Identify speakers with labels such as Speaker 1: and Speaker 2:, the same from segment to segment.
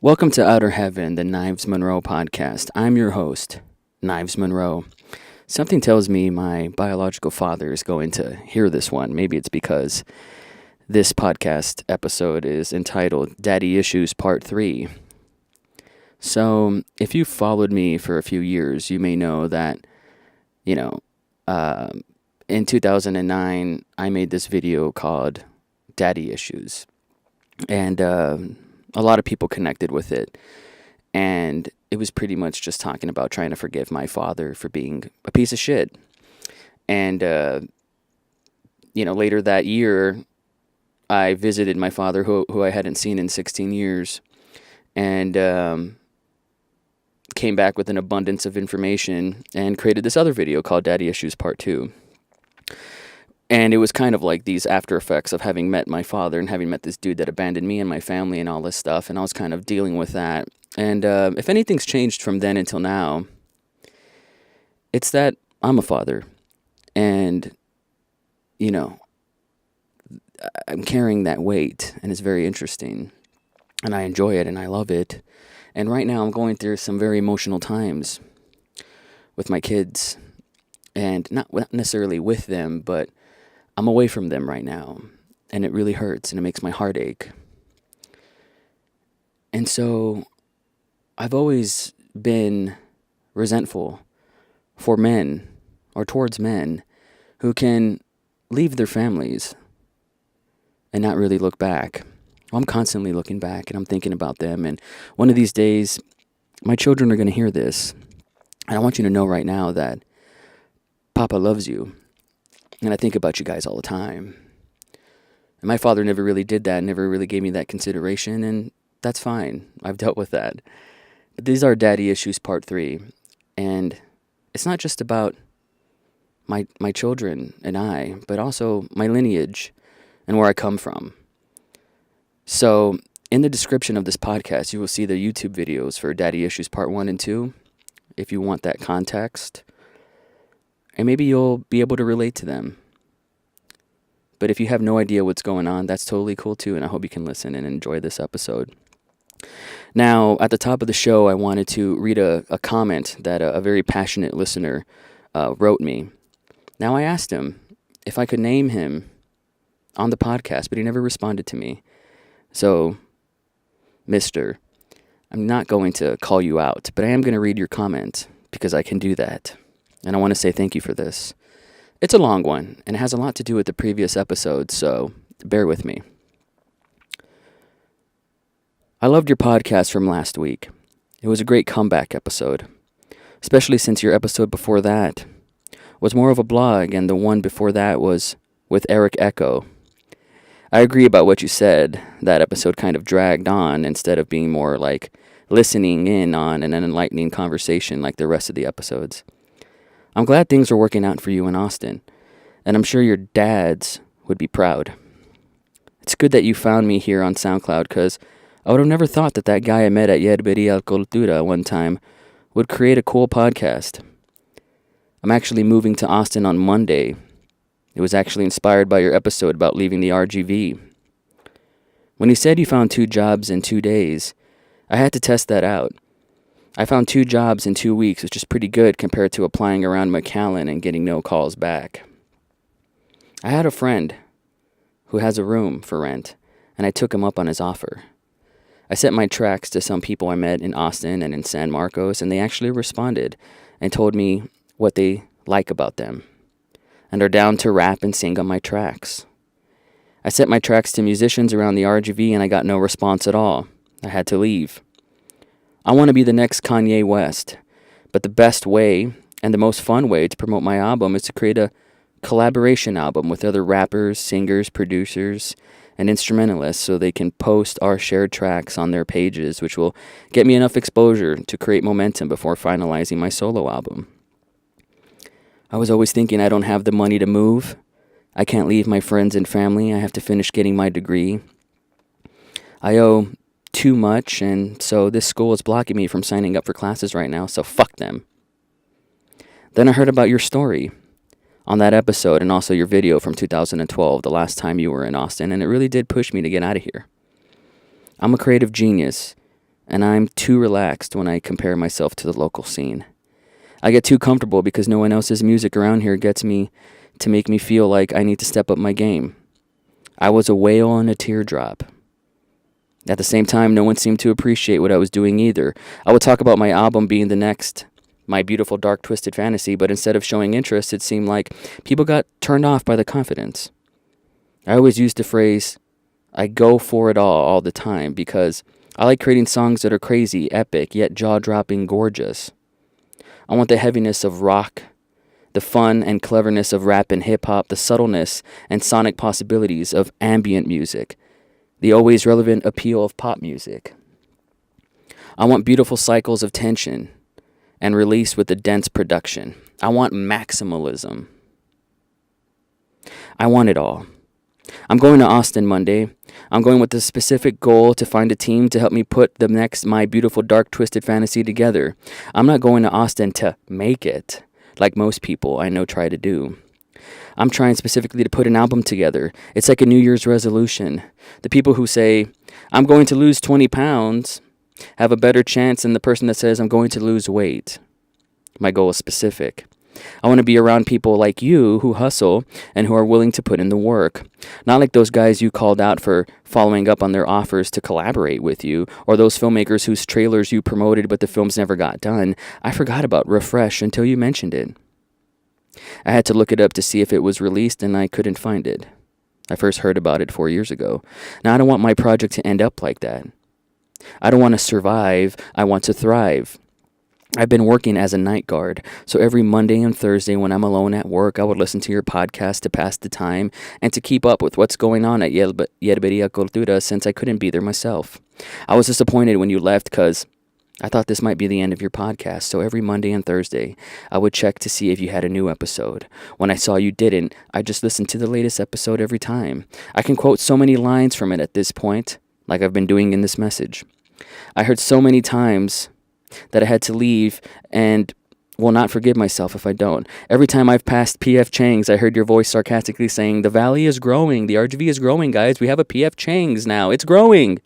Speaker 1: Welcome to Outer Heaven, the Knives Monroe podcast. I'm your host, Knives Monroe. Something tells me my biological father is going to hear this one. Maybe it's because this podcast episode is entitled Daddy Issues Part 3. So, if you've followed me for a few years, you may know that, in 2009, I made this video called Daddy Issues. And a lot of people connected with it. And it was pretty much just talking about trying to forgive my father for being a piece of shit. And, later that year, I visited my father, who I hadn't seen in 16 years, and came back with an abundance of information and created this other video called Daddy Issues Part 2. And it was kind of like these after effects of having met my father and having met this dude that abandoned me and my family and all this stuff. And I was kind of dealing with that. And if anything's changed from then until now, it's that I'm a father. And, I'm carrying that weight. And it's very interesting. And I enjoy it and I love it. And right now I'm going through some very emotional times with my kids. And not necessarily with them, but I'm away from them right now, and it really hurts, and it makes my heart ache. And so I've always been resentful for men, or towards men, who can leave their families and not really look back. Well, I'm constantly looking back, and I'm thinking about them, and one of these days, my children are going to hear this, and I want you to know right now that Papa loves you. And I think about you guys all the time. And my father never really did that, never really gave me that consideration, and that's fine. I've dealt with that. But these are Daddy Issues Part 3. And it's not just about my children and I, but also my lineage and where I come from. So, in the description of this podcast, you will see the YouTube videos for Daddy Issues Part 1 and 2, if you want that context. And maybe you'll be able to relate to them. But if you have no idea what's going on, that's totally cool too, and I hope you can listen and enjoy this episode. Now, at the top of the show, I wanted to read a comment that a very passionate listener wrote me. Now, I asked him if I could name him on the podcast, but he never responded to me. So, mister, I'm not going to call you out, but I am going to read your comment because I can do that. And I want to say thank you for this. It's a long one, and it has a lot to do with the previous episode, so bear with me. I loved your podcast from last week. It was a great comeback episode, especially since your episode before that was more of a blog, and the one before that was with Eric Echo. I agree about what you said. That episode kind of dragged on instead of being more like listening in on an enlightening conversation like the rest of the episodes. I'm glad things are working out for you in Austin, and I'm sure your dads would be proud. It's good that you found me here on SoundCloud, because I would have never thought that guy I met at Yerberia Cultura one time would create a cool podcast. I'm actually moving to Austin on Monday. It was actually inspired by your episode about leaving the RGV. When you said you found 2 jobs in 2 days, I had to test that out. I found 2 jobs in 2 weeks, which is pretty good compared to applying around McAllen and getting no calls back. I had a friend who has a room for rent, and I took him up on his offer. I sent my tracks to some people I met in Austin and in San Marcos, and they actually responded and told me what they like about them, and are down to rap and sing on my tracks. I sent my tracks to musicians around the RGV, and I got no response at all. I had to leave. I want to be the next Kanye West, but the best way and the most fun way to promote my album is to create a collaboration album with other rappers, singers, producers, and instrumentalists so they can post our shared tracks on their pages, which will get me enough exposure to create momentum before finalizing my solo album. I was always thinking I don't have the money to move. I can't leave my friends and family. I have to finish getting my degree. I owe too much, and so this school is blocking me from signing up for classes right now, so fuck them. Then I heard about your story on that episode and also your video from 2012, the last time you were in Austin, and it really did push me to get out of here. I'm a creative genius, and I'm too relaxed when I compare myself to the local scene. I get too comfortable because no one else's music around here gets me to make me feel like I need to step up my game. I was a whale in a teardrop. At the same time, no one seemed to appreciate what I was doing either. I would talk about my album being the next My Beautiful Dark Twisted Fantasy, but instead of showing interest, it seemed like people got turned off by the confidence. I always used the phrase, I go for it all the time, because I like creating songs that are crazy, epic, yet jaw-dropping gorgeous. I want the heaviness of rock, the fun and cleverness of rap and hip-hop, the subtleness and sonic possibilities of ambient music, the always relevant appeal of pop music. I want beautiful cycles of tension and release with a dense production. I want maximalism. I want it all. I'm going to Austin Monday. I'm going with the specific goal to find a team to help me put the next My Beautiful Dark Twisted Fantasy together. I'm not going to Austin to make it, like most people I know try to do. I'm trying specifically to put an album together. It's like a New Year's resolution. The people who say, I'm going to lose 20 pounds, have a better chance than the person that says, I'm going to lose weight. My goal is specific. I want to be around people like you who hustle and who are willing to put in the work. Not like those guys you called out for following up on their offers to collaborate with you, or those filmmakers whose trailers you promoted but the films never got done. I forgot about Refresh until you mentioned it. I had to look it up to see if it was released, and I couldn't find it. I first heard about it 4 years ago. Now, I don't want my project to end up like that. I don't want to survive. I want to thrive. I've been working as a night guard, so every Monday and Thursday when I'm alone at work, I would listen to your podcast to pass the time and to keep up with what's going on at Yerberia Cultura since I couldn't be there myself. I was disappointed when you left because I thought this might be the end of your podcast, so every Monday and Thursday, I would check to see if you had a new episode. When I saw you didn't, I just listened to the latest episode every time. I can quote so many lines from it at this point, like I've been doing in this message. I heard so many times that I had to leave and will not forgive myself if I don't. Every time I've passed P.F. Chang's, I heard your voice sarcastically saying, the valley is growing, the RGV is growing, guys. We have a P.F. Chang's now. It's growing.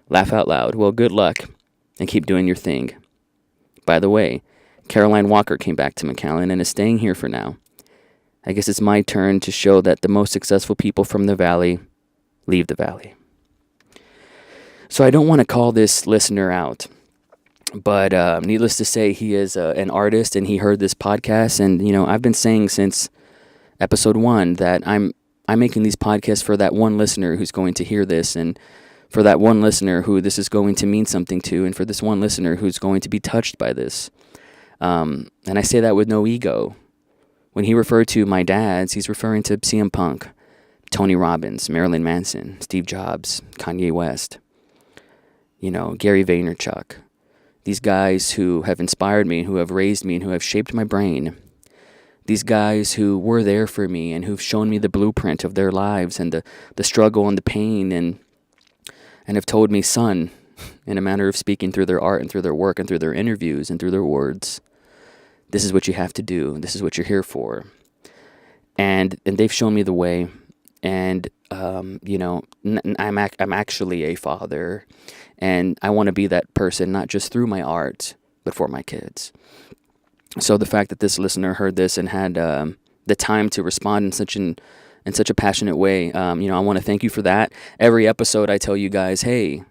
Speaker 1: Laugh out loud. Well, good luck, and keep doing your thing. By the way, Caroline Walker came back to McAllen and is staying here for now. I guess it's my turn to show that the most successful people from the valley leave the valley. So I don't want to call this listener out, but needless to say, he is an artist and he heard this podcast. And, you know, I've been saying since episode 1 that I'm making these podcasts for that one listener who's going to hear this, and for that one listener who this is going to mean something to, and for this one listener who's going to be touched by this. And I say that with no ego. When he referred to my dads, he's referring to CM Punk, Tony Robbins, Marilyn Manson, Steve Jobs, Kanye West, you know, Gary Vaynerchuk. These guys who have inspired me, who have raised me, and who have shaped my brain. These guys who were there for me and who've shown me the blueprint of their lives and the struggle and the pain, and have told me, son, in a manner of speaking, through their art and through their work and through their interviews and through their words, this is what you have to do. This is what you're here for. And they've shown me the way. And, you know, I'm actually a father, and I want to be that person, not just through my art, but for my kids. So the fact that this listener heard this and had the time to respond in such a passionate way, you know, I want to thank you for that. Every episode I tell you guys, hey,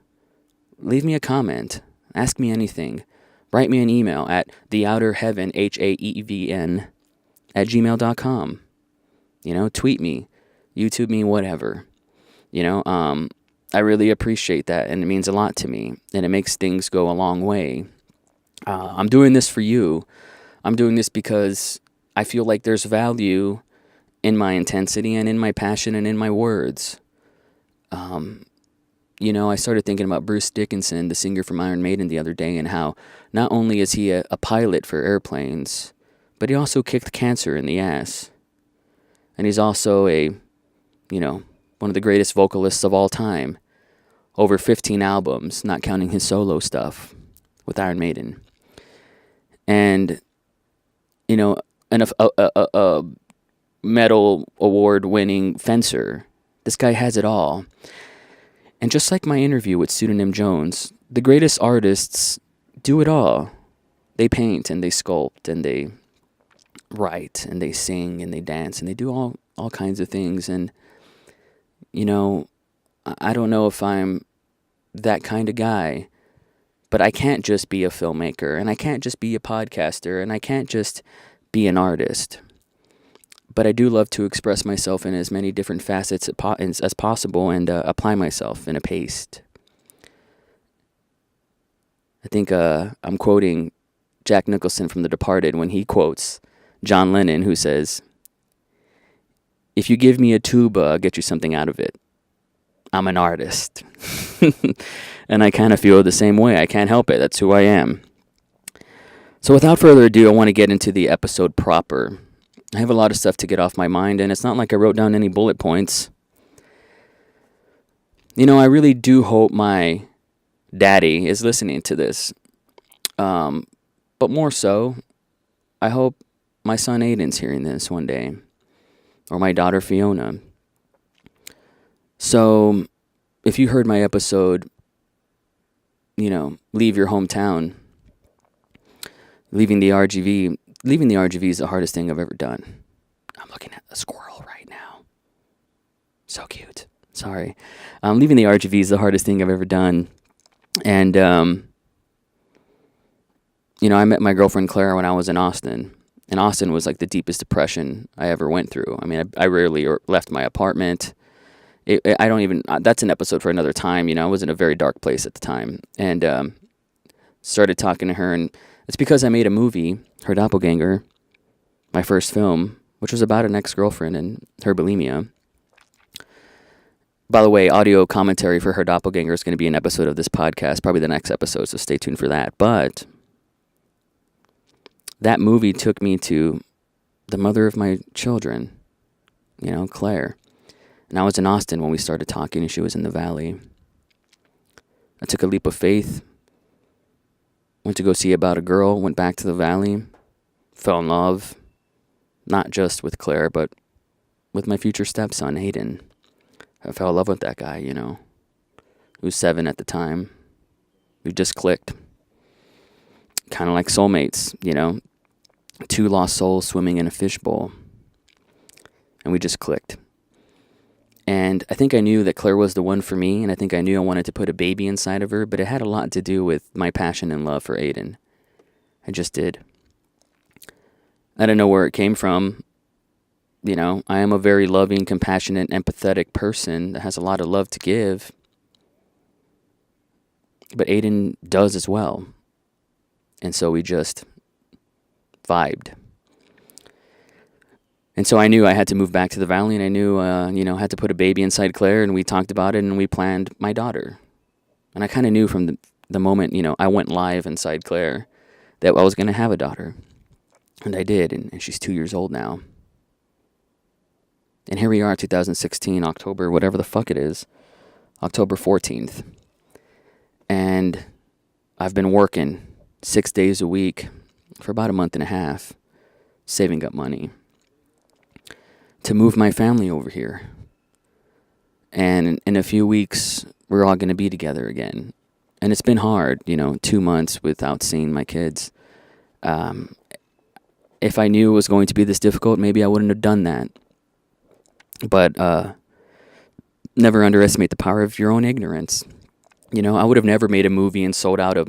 Speaker 1: leave me a comment, ask me anything, write me an email at THEOUTERHAEVEN, HAEVN, @gmail.com. You know, tweet me, YouTube me, whatever. You know, I really appreciate that, and it means a lot to me, and it makes things go a long way. I'm doing this for you. I'm doing this because I feel like there's value in my intensity and in my passion and in my words. You know, I started thinking about Bruce Dickinson, the singer from Iron Maiden, the other day, and how not only is he a pilot for airplanes, but he also kicked cancer in the ass. And he's also one of the greatest vocalists of all time. Over 15 albums, not counting his solo stuff with Iron Maiden. And, you know, a medal award-winning fencer. This guy has it all. And just like my interview with Pseudonym Jones, the greatest artists do it all. They paint and they sculpt and they write and they sing and they dance and they do all kinds of things. And, you know, I don't know if I'm that kind of guy, but I can't just be a filmmaker and I can't just be a podcaster and I can't just be an artist. But I do love to express myself in as many different facets as possible and apply myself in a paste. I think I'm quoting Jack Nicholson from The Departed when he quotes John Lennon, who says, "If you give me a tuba, I'll get you something out of it. I'm an artist." And I kind of feel the same way. I can't help it. That's who I am. So without further ado, I want to get into the episode proper. I have a lot of stuff to get off my mind, and it's not like I wrote down any bullet points. You know, I really do hope my daddy is listening to this. But more so, I hope my son Aiden's hearing this one day, or my daughter Fiona. So, if you heard my episode, you know, leave your hometown, leaving the RGV is the hardest thing I've ever done. I'm looking at a squirrel right now. So cute. Sorry. Leaving the RGV is the hardest thing I've ever done. And, you know, I met my girlfriend Claire when I was in Austin. And Austin was like the deepest depression I ever went through. I mean, I rarely left my apartment. That's an episode for another time. You know, I was in a very dark place at the time. And started talking to her. And it's because I made a movie, Her Doppelganger, my first film, which was about an ex-girlfriend and her bulimia. By the way, audio commentary for Her Doppelganger is going to be an episode of this podcast, probably the next episode, so stay tuned for that. But that movie took me to the mother of my children, you know, Claire. And I was in Austin when we started talking, and she was in the Valley. I took a leap of faith, went to go see about a girl, went back to the Valley, fell in love, not just with Claire, but with my future stepson, Aiden. I fell in love with that guy, you know, who was 7 at the time. We just clicked. Kind of like soulmates, you know, 2 lost souls swimming in a fishbowl. And we just clicked. And I think I knew that Claire was the one for me, and I think I knew I wanted to put a baby inside of her, but it had a lot to do with my passion and love for Aiden. I just did. I don't know where it came from. You know, I am a very loving, compassionate, empathetic person that has a lot of love to give. But Aiden does as well. And so we just vibed. And so I knew I had to move back to the Valley, and I knew, I had to put a baby inside Claire, and we talked about it, and we planned my daughter. And I kind of knew from the moment, you know, I went live inside Claire that I was going to have a daughter. And I did, and she's 2 years old now. And here we are, 2016, October, whatever the fuck it is, October 14th. And I've been working 6 days a week for about a month and a half, saving up money to move my family over here. And in a few weeks, we're all going to be together again. And it's been hard, 2 months without seeing my kids. If I knew it was going to be this difficult, maybe I wouldn't have done that. But never underestimate the power of your own ignorance. I would have never made a movie and sold out a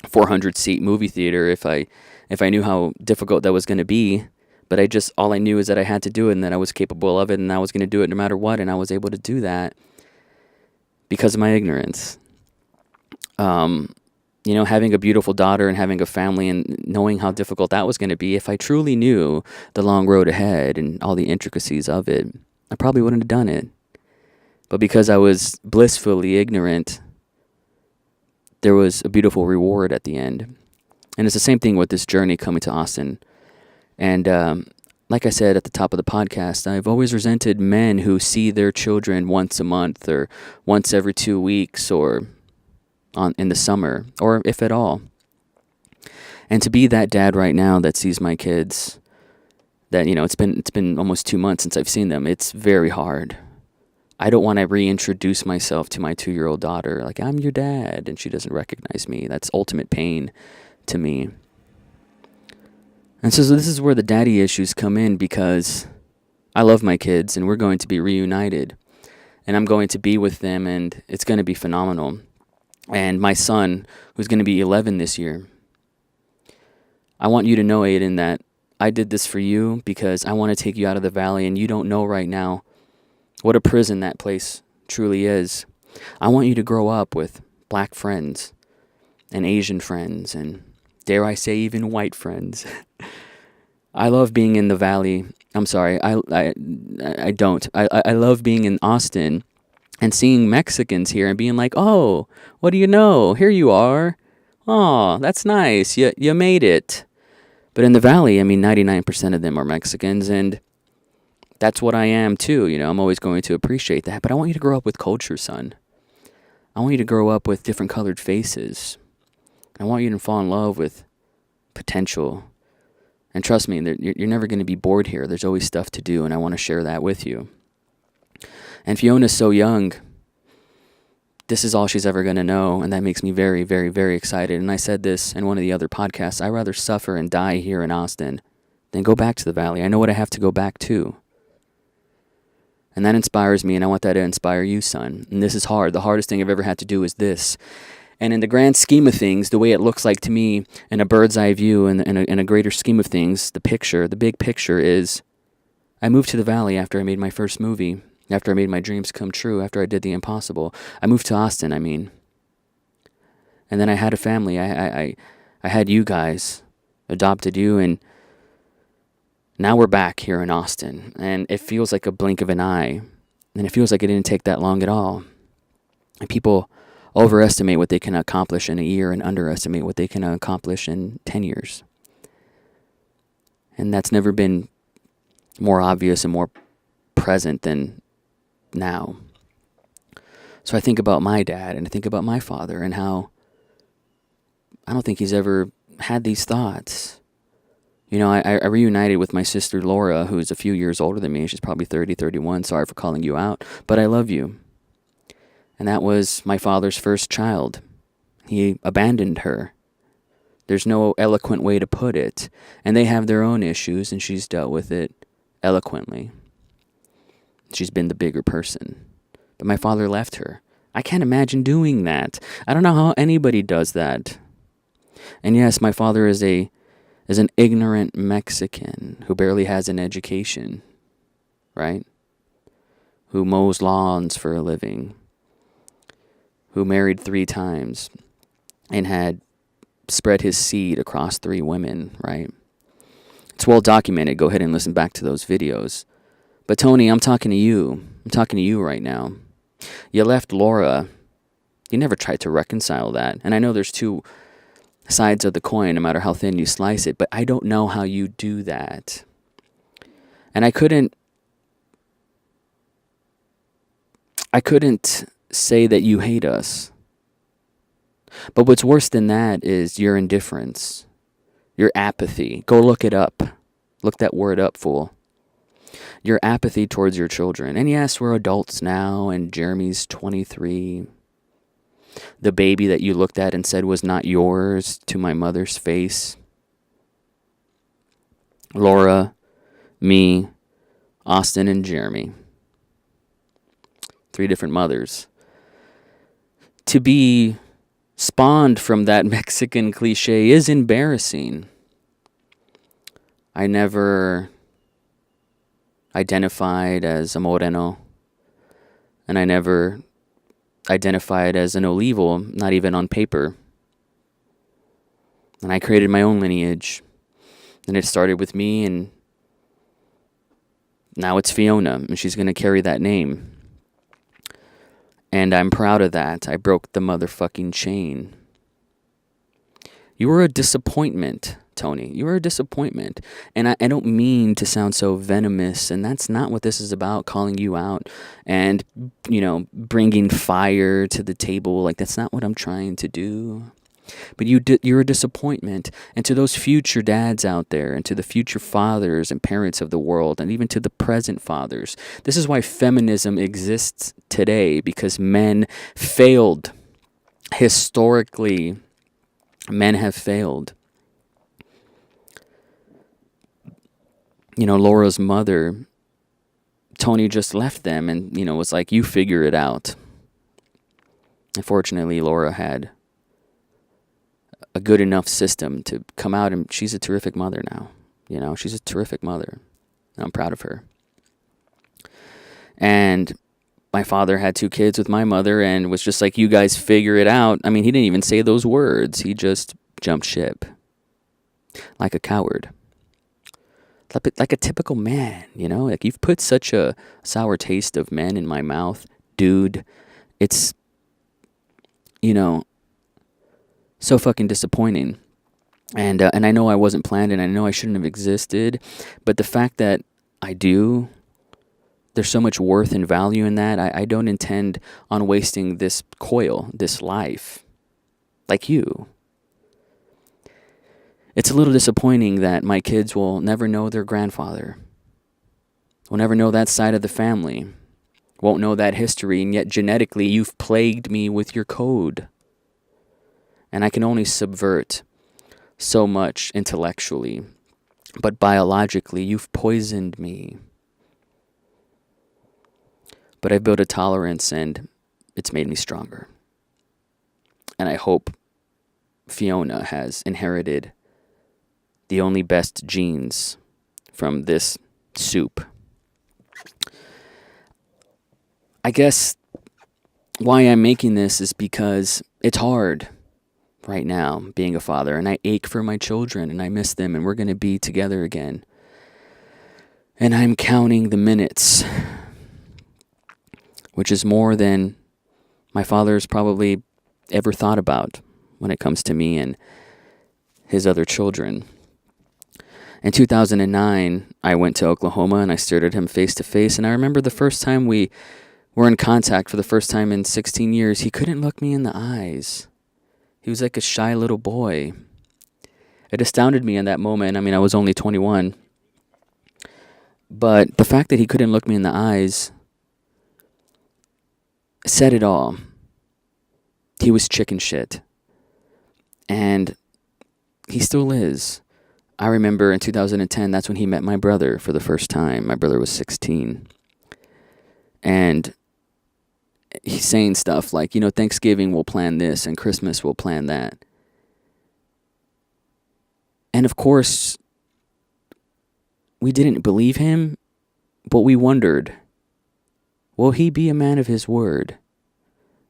Speaker 1: 400-seat movie theater if I knew how difficult that was going to be. But all I knew is that I had to do it and that I was capable of it and I was going to do it no matter what. And I was able to do that because of my ignorance. Having a beautiful daughter and having a family and knowing how difficult that was going to be, if I truly knew the long road ahead and all the intricacies of it, I probably wouldn't have done it. But because I was blissfully ignorant, there was a beautiful reward at the end. And it's the same thing with this journey coming to Austin. And like I said at the top of the podcast, I've always resented men who see their children once a month or once every 2 weeks or in the summer, or if at all. And to be that dad right now that sees my kids, that it's been almost 2 months since I've seen them. It's very hard I don't want to reintroduce myself to my 2-year-old daughter. Like, I'm your dad, and she doesn't recognize me. That's ultimate pain to me. And so this is where the daddy issues come in, because I love my kids, and we're going to be reunited. And I'm going to be with them, and it's going to be phenomenal. And my son, who's going to be 11 this year, I want you to know, Aiden, that I did this for you because I want to take you out of the valley, and you don't know right now what a prison that place truly is. I want you to grow up with black friends and Asian friends and, dare I say, even white friends. I love being in the valley. I'm sorry, I don't. I love being in Austin and seeing Mexicans here and being like, oh, what do you know? Here you are. Oh, that's nice. You made it. But in the valley, I mean, 99% of them are Mexicans, and that's what I am too. You know, I'm always going to appreciate that. But I want you to grow up with culture, son. I want you to grow up with different colored faces. I want you to fall in love with potential. And trust me, you're never going to be bored here. There's always stuff to do, and I want to share that with you. And Fiona's so young. This is all she's ever going to know, and that makes me very, very, very excited. And I said this in one of the other podcasts. I'd rather suffer and die here in Austin than go back to the valley. I know what I have to go back to. And that inspires me, and I want that to inspire you, son. And this is hard. The hardest thing I've ever had to do is this. And in the grand scheme of things, the way it looks like to me in a bird's eye view, and in a greater scheme of things, the big picture is I moved to the valley after I made my first movie. After I made my dreams come true, after I did the impossible. I moved to Austin, I mean. And then I had a family. I had you guys, adopted you, and now we're back here in Austin. And it feels like a blink of an eye. And it feels like it didn't take that long at all. And people overestimate what they can accomplish in a year and underestimate what they can accomplish in 10 years. And that's never been more obvious and more present than now. So I think about my dad, and I think about my father, and how I don't think he's ever had these thoughts. You know, I reunited with my sister Laura, who's a few years older than me. She's probably 30, 31. Sorry for calling you out, but I love you. And that was my father's first child. He abandoned her. There's no eloquent way to put it. And they have their own issues, and she's dealt with it eloquently. She's been the bigger person. But my father left her. I can't imagine doing that. I don't know how anybody does that. And yes, my father is an ignorant Mexican who barely has an education, right? Who mows lawns for a living. Who married 3 times and had spread his seed across 3 women, right? It's well documented. Go ahead and listen back to those videos. But Tony, I'm talking to you. I'm talking to you right now. You left Laura. You never tried to reconcile that. And I know there's 2 sides of the coin, no matter how thin you slice it, but I don't know how you do that. And I couldn't say that you hate us. But what's worse than that is your indifference, your apathy. Go look it up. Look that word up, fool. Your apathy towards your children. And yes, we're adults now, and Jeremy's 23. The baby that you looked at and said was not yours to my mother's face. Laura, me, Austin, and Jeremy. 3 different mothers. To be spawned from that Mexican cliche is embarrassing. I never identified as a moreno, and I never identified as an olivo, not even on paper. And I created my own lineage, and it started with me, and now it's Fiona, and she's going to carry that name. And I'm proud of that. I broke the motherfucking chain. You were a disappointment, Tony. You were a disappointment. And I don't mean to sound so venomous, and that's not what this is about, calling you out and, bringing fire to the table. Like, that's not what I'm trying to do. But you're a disappointment. And to those future dads out there, and to the future fathers and parents of the world, and even to the present fathers, this is why feminism exists today, because men failed. Historically, men have failed. Laura's mother, Tony, just left them and, was like, you figure it out. Unfortunately, Laura had a good enough system to come out, and she's a terrific mother now. She's a terrific mother. And I'm proud of her. And my father had 2 kids with my mother and was just like, you guys figure it out. I mean, he didn't even say those words. He just jumped ship. Like a coward. Like a typical man, Like, you've put such a sour taste of men in my mouth. Dude, it's, so fucking disappointing. And I know I wasn't planned, and I know I shouldn't have existed. But the fact that I do, there's so much worth and value in that. I don't intend on wasting this coil, this life, like you. It's a little disappointing that my kids will never know their grandfather, will never know that side of the family, won't know that history, and yet genetically you've plagued me with your code. And I can only subvert so much intellectually, but biologically you've poisoned me. But I've built a tolerance, and it's made me stronger. And I hope Fiona has inherited the only best genes from this soup. I guess why I'm making this is because it's hard right now being a father, and I ache for my children, and I miss them, and we're going to be together again. And I'm counting the minutes, which is more than my father's probably ever thought about when it comes to me and his other children. In 2009, I went to Oklahoma and I stared at him face to face. And I remember the first time we were in contact for the first time in 16 years, he couldn't look me in the eyes. He was like a shy little boy. It astounded me in that moment. I mean, I was only 21. But the fact that he couldn't look me in the eyes said it all. He was chicken shit. And he still is. I remember in 2010, that's when he met my brother for the first time. My brother was 16. And he's saying stuff like, Thanksgiving we'll plan this and Christmas we'll plan that. And of course, we didn't believe him, but we wondered, will he be a man of his word?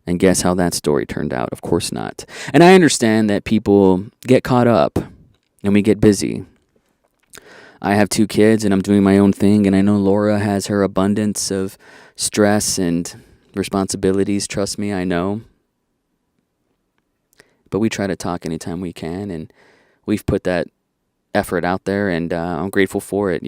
Speaker 1: And guess how that story turned out? Of course not. And I understand that people get caught up and we get busy. I have 2 kids and I'm doing my own thing, and I know Laura has her abundance of stress and responsibilities. Trust me, I know. But we try to talk anytime we can, and we've put that effort out there, and I'm grateful for it,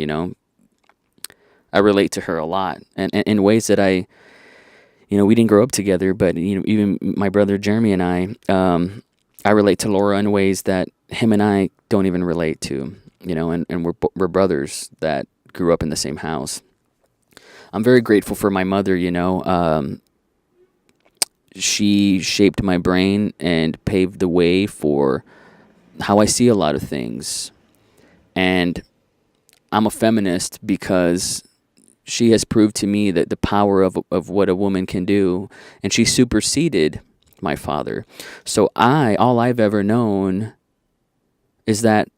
Speaker 1: I relate to her a lot, and in ways that we didn't grow up together, but even my brother Jeremy and I relate to Laura in ways that him and I don't even relate to, and we're brothers that grew up in the same house. I'm very grateful for my mother, she shaped my brain and paved the way for how I see a lot of things. And I'm a feminist because she has proved to me that the power of what a woman can do, and she superseded my father. So all I've ever known is that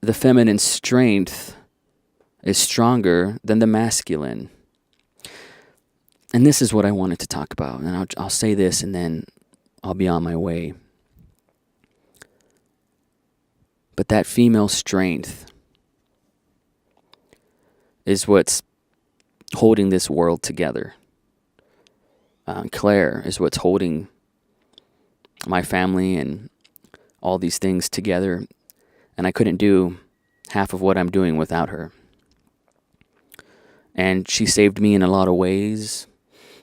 Speaker 1: the feminine strength is stronger than the masculine. And this is what I wanted to talk about. And I'll say this and then I'll be on my way. But that female strength is what's holding this world together. Claire is what's holding my family and all these things together. And I couldn't do half of what I'm doing without her. And she saved me in a lot of ways.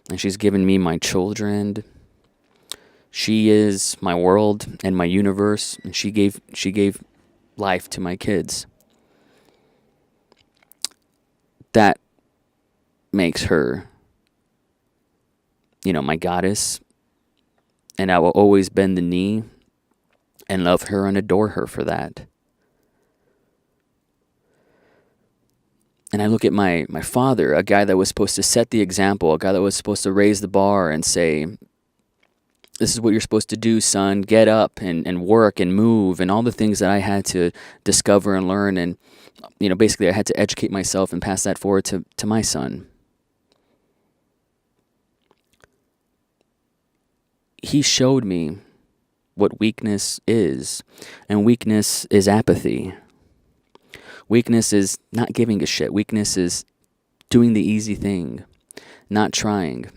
Speaker 1: And she's given me my children. She is my world and my universe, and she gave life to my kids. That makes her, my goddess, and I will always bend the knee and love her and adore her for that. And I look at my father, a guy that was supposed to set the example, a guy that was supposed to raise the bar and say, this is what you're supposed to do, son. Get up and work and move, and all the things that I had to discover and learn. And, basically I had to educate myself and pass that forward to my son. He showed me what weakness is, and weakness is apathy. Weakness is not giving a shit. Weakness is doing the easy thing, not trying.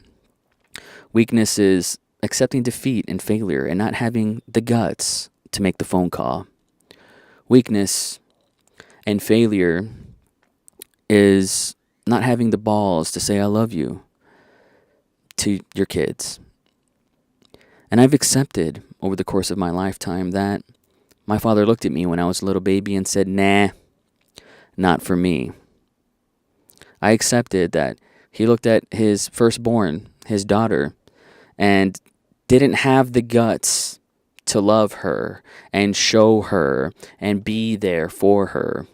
Speaker 1: Weakness is accepting defeat and failure and not having the guts to make the phone call. Weakness and failure is not having the balls to say I love you to your kids. And I've accepted over the course of my lifetime that my father looked at me when I was a little baby and said, nah, not for me. I accepted that he looked at his firstborn, his daughter, and didn't have the guts to love her and show her and be there for her.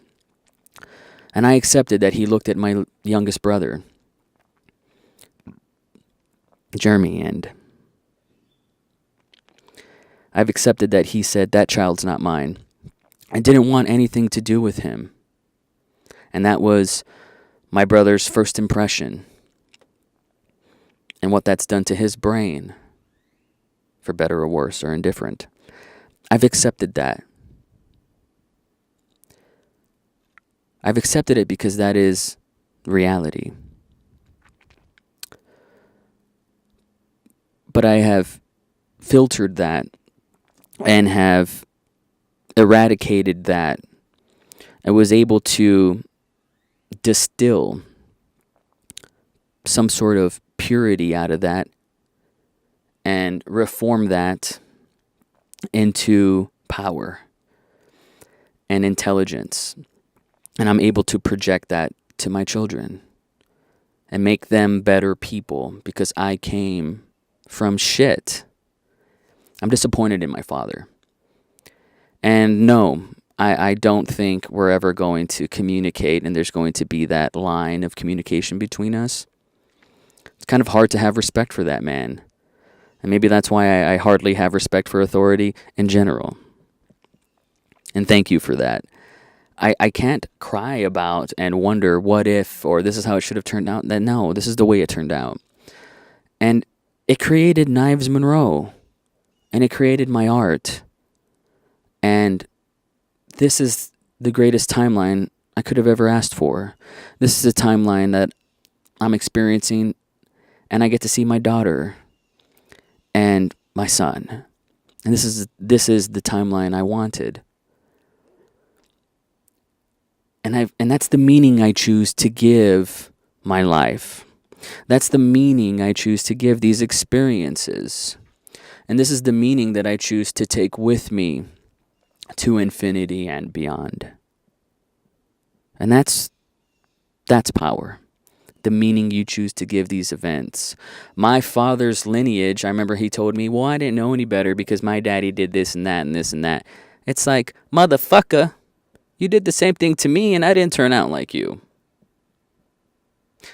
Speaker 1: And I accepted that he looked at my youngest brother, Jeremy, and I've accepted that he said, that child's not mine. I didn't want anything to do with him. And that was my brother's first impression and what that's done to his brain, for better or worse or indifferent. I've accepted that. I've accepted it because that is reality. But I have filtered that and have eradicated that. I was able to distill some sort of purity out of that and reform that into power and intelligence. And I'm able to project that to my children and make them better people because I came from shit. I'm disappointed in my father. And no, I don't think we're ever going to communicate and there's going to be that line of communication between us. It's kind of hard to have respect for that man. And maybe that's why I hardly have respect for authority in general. And thank you for that. I can't cry about and wonder what if, or this is how it should have turned out. No, this is the way it turned out. And it created Knives Monroe. And it created my art. And this is the greatest timeline I could have ever asked for. This is a timeline that I'm experiencing, and I get to see my daughter and my son. And this is the timeline I wanted. And that's the meaning I choose to give my life. That's the meaning I choose to give these experiences. And this is the meaning that I choose to take with me to infinity and beyond. And that's power. The meaning you choose to give these events. My father's lineage, I remember he told me, well, I didn't know any better because my daddy did this and that and this and that. It's like, motherfucker, you did the same thing to me and I didn't turn out like you.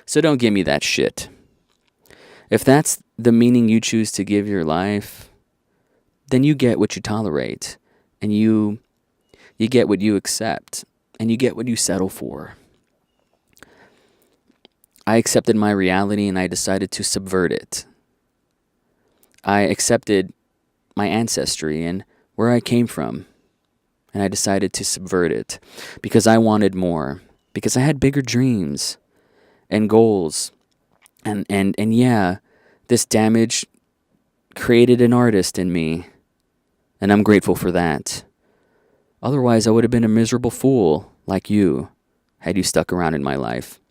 Speaker 1: So don't give me that shit. If that's the meaning you choose to give your life, then you get what you tolerate. And you get what you accept. And you get what you settle for. I accepted my reality and I decided to subvert it. I accepted my ancestry and where I came from. And I decided to subvert it because I wanted more. Because I had bigger dreams and goals. And yeah, this damage created an artist in me. And I'm grateful for that. Otherwise, I would have been a miserable fool like you had you stuck around in my life.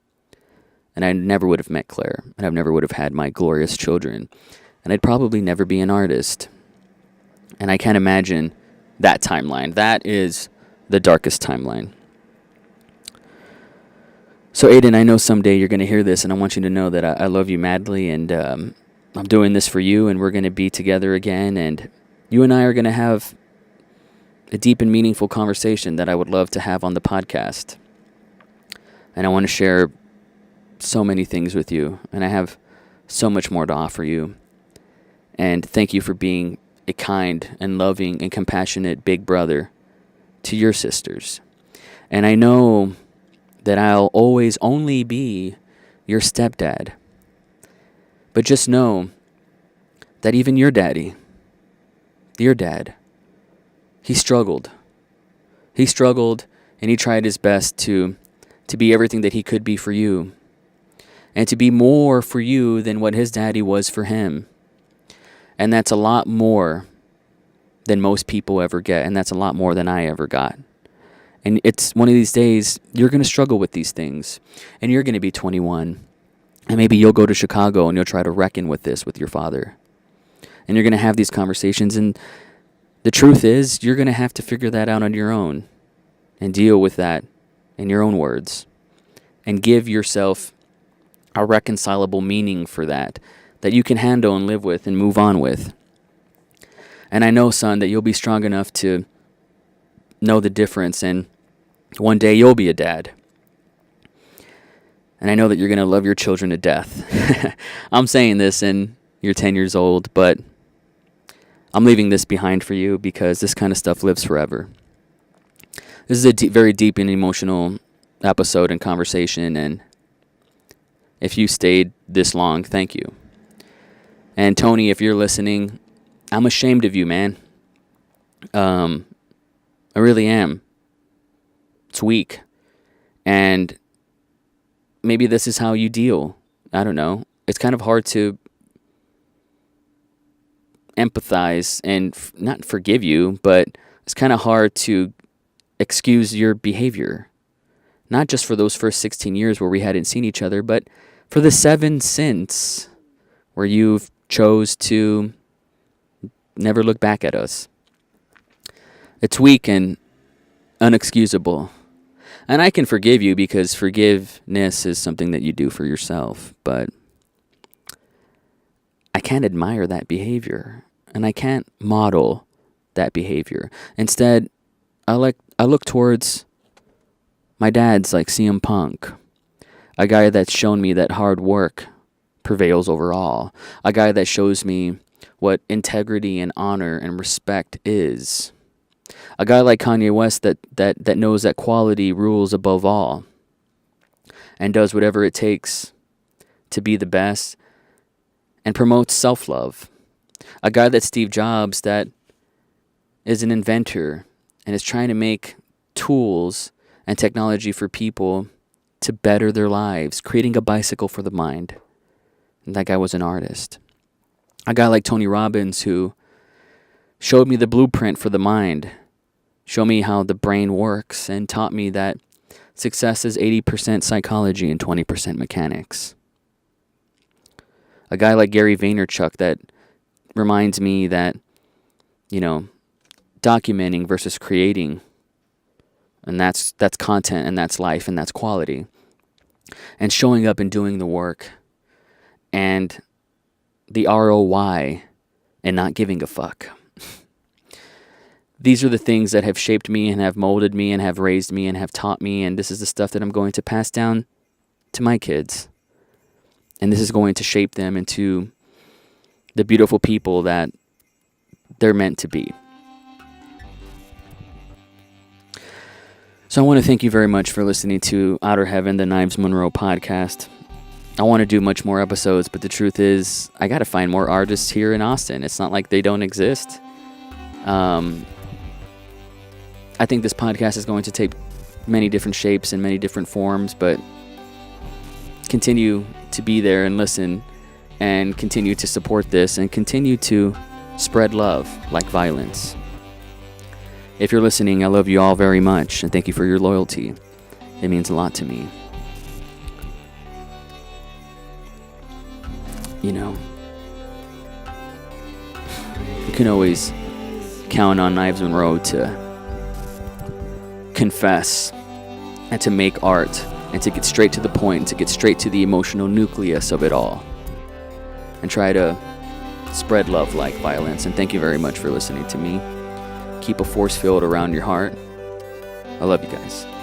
Speaker 1: And I never would have met Claire. And I never would have had my glorious children. And I'd probably never be an artist. And I can't imagine that timeline. That is the darkest timeline. So Aiden, I know someday you're going to hear this, and I want you to know that I love you madly, and I'm doing this for you, and we're going to be together again, and you and I are going to have a deep and meaningful conversation that I would love to have on the podcast. And I want to share so many things with you, and I have so much more to offer you. And thank you for being a kind and loving and compassionate big brother to your sisters. And I know that I'll always only be your stepdad. But just know that even your daddy, your dad, he struggled. He struggled, and he tried his best to be everything that he could be for you, and to be more for you than what his daddy was for him. And that's a lot more than most people ever get, and that's a lot more than I ever got. And it's one of these days, you're going to struggle with these things, and you're going to be 21, and maybe you'll go to Chicago and you'll try to reckon with this with your father. And you're going to have these conversations, and the truth is, you're going to have to figure that out on your own and deal with that in your own words, and give yourself a reconcilable meaning for that you can handle and live with and move on with. And I know, son, that you'll be strong enough to know the difference, and one day you'll be a dad. And I know that you're going to love your children to death. I'm saying this, and you're 10 years old, but I'm leaving this behind for you because this kind of stuff lives forever. This is a very deep and emotional episode and conversation, and if you stayed this long, thank you. And Tony, if you're listening, I'm ashamed of you, man. I really am. It's weak. And maybe this is how you deal. I don't know. It's kind of hard to empathize and not forgive you, but it's kind of hard to excuse your behavior. Not just for those first 16 years where we hadn't seen each other, but for the 7 since where you've chose to never look back at us. It's weak and unexcusable. And I can forgive you because forgiveness is something that you do for yourself. But I can't admire that behavior. And I can't model that behavior. Instead, I look towards my dads like CM Punk. A guy that's shown me that hard work prevails over all. A guy that shows me what integrity and honor and respect is. A guy like Kanye West that knows that quality rules above all and does whatever it takes to be the best and promotes self-love. A guy that's Steve Jobs that is an inventor and is trying to make tools and technology for people to better their lives, creating a bicycle for the mind. And that guy was an artist. A guy like Tony Robbins who showed me the blueprint for the mind, showed me how the brain works, and taught me that success is 80% psychology and 20% mechanics. A guy like Gary Vaynerchuk that reminds me that, documenting versus creating, and that's content, and that's life, and that's quality. And showing up and doing the work, and the ROI, and not giving a fuck. These are the things that have shaped me and have molded me and have raised me and have taught me, and this is the stuff that I'm going to pass down to my kids. And this is going to shape them into the beautiful people that they're meant to be. So I want to thank you very much for listening to Outer Heaven, the Knives Monroe podcast. I want to do much more episodes, but the truth is, I got to find more artists here in Austin. It's not like they don't exist. I think this podcast is going to take many different shapes and many different forms, but continue to be there and listen and continue to support this and continue to spread love like violence. If you're listening, I love you all very much and thank you for your loyalty. It means a lot to me. You can always count on Knives Monroe to confess and to make art and to get straight to the point, to get straight to the emotional nucleus of it all, and try to spread love like violence. And thank you very much for listening to me. Keep a force field around your heart. I love you guys.